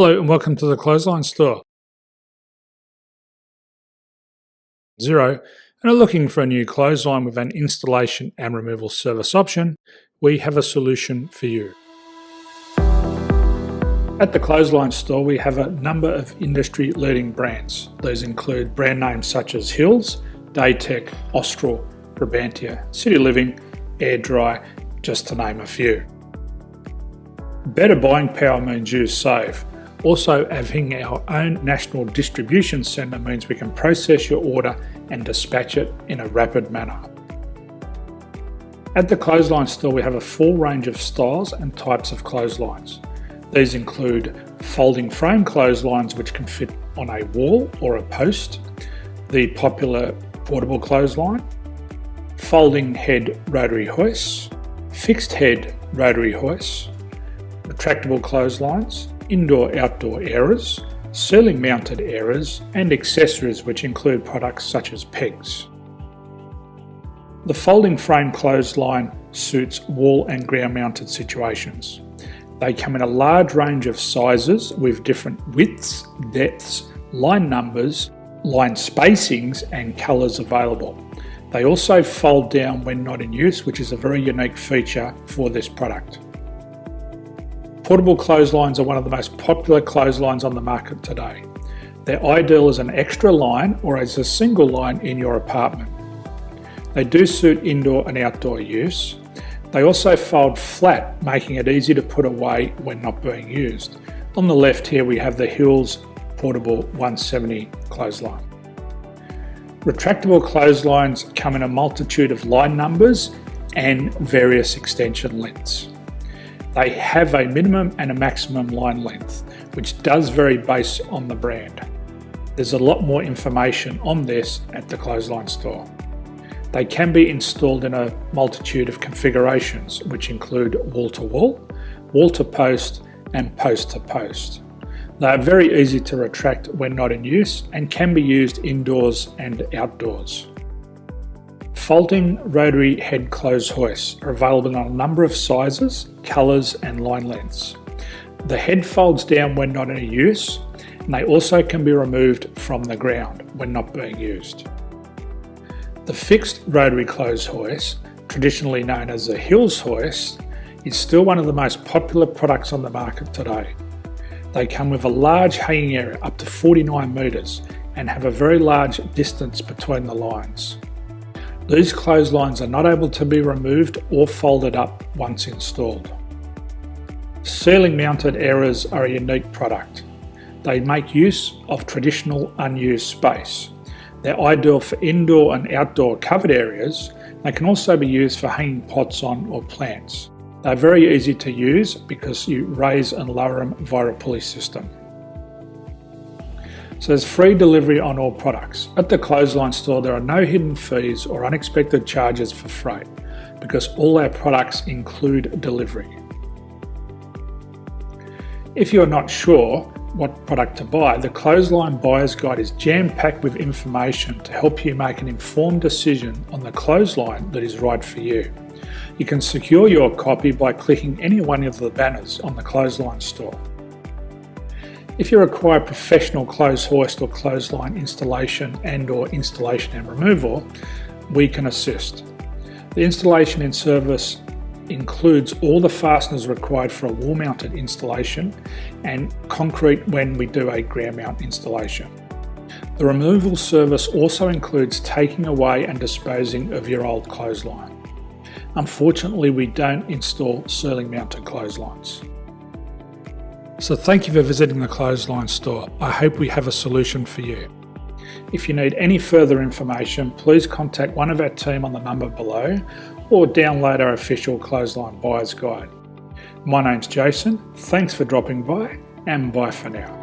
Hello and welcome to the Clothesline Store. Zero and are looking for a new clothesline with an installation and removal service option, we have a solution for you. At the Clothesline Store we have a number of industry leading brands. These include brand names such as Hills, Daytech, Austral, Brabantia, City Living, Air Dry, just to name a few. Better buying power means you save. Also, having our own national distribution centre means we can process your order and dispatch it in a rapid manner. At the Clothesline Store we have a full range of styles and types of clotheslines. These include folding frame clotheslines which can fit on a wall or a post, the popular portable clothesline, folding head rotary hoists, fixed head rotary hoists, retractable clotheslines, indoor-outdoor airers, ceiling-mounted airers, and accessories which include products such as pegs. The folding frame clothesline suits wall and ground-mounted situations. They come in a large range of sizes with different widths, depths, line numbers, line spacings, and colours available. They also fold down when not in use, which is a very unique feature for this product. Portable clotheslines are one of the most popular clotheslines on the market today. They're ideal as an extra line or as a single line in your apartment. They do suit indoor and outdoor use. They also fold flat, making it easy to put away when not being used. On the left here we have the Hills Portable 170 clothesline. Retractable clotheslines come in a multitude of line numbers and various extension lengths. They have a minimum and a maximum line length, which does vary based on the brand. There's a lot more information on this at the Clothesline Store. They can be installed in a multitude of configurations, which include wall-to-wall, wall-to-post, and post-to-post. They are very easy to retract when not in use and can be used indoors and outdoors. Folding rotary head clothes hoists are available in a number of sizes, colours and line lengths. The head folds down when not in use, and they also can be removed from the ground when not being used. The fixed rotary clothes hoist, traditionally known as the Hills hoist, is still one of the most popular products on the market today. They come with a large hanging area up to 49 metres and have a very large distance between the lines. These clotheslines are not able to be removed or folded up once installed. Ceiling mounted airers are a unique product. They make use of traditional unused space. They're ideal for indoor and outdoor covered areas. They can also be used for hanging pots on or plants. They're very easy to use because you raise and lower them via a pulley system. So there's free delivery on all products. At the Clothesline Store there are no hidden fees or unexpected charges for freight because all our products include delivery. If you're not sure what product to buy, the Clothesline Buyer's Guide is jam-packed with information to help you make an informed decision on the clothesline that is right for you. You can secure your copy by clicking any one of the banners on the Clothesline Store. If you require professional clothes hoist or clothesline installation and/or installation and removal, we can assist. The installation and service includes all the fasteners required for a wall-mounted installation and concrete when we do a ground mount installation. The removal service also includes taking away and disposing of your old clothesline. Unfortunately, we don't install ceiling-mounted clotheslines. So thank you for visiting the Clothesline Store. I hope we have a solution for you. If you need any further information, please contact one of our team on the number below or download our official Clothesline Buyer's Guide. My name's Jason, thanks for dropping by and bye for now.